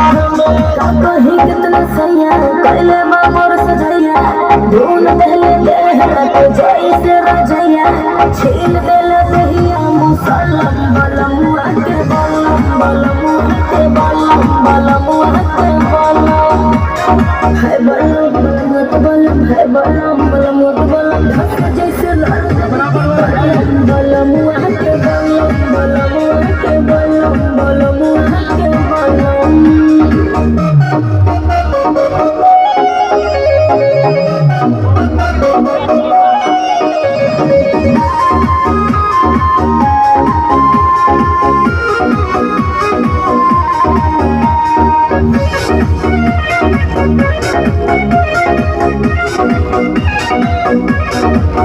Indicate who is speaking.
Speaker 1: कहीं कितना सैया कैले मोर सजैया धूल देले देह तो जैसे रजैया छील देले दहिया मुसलम बलमुआ के बलम बलमुआ के बलम बलमुआ के बलम है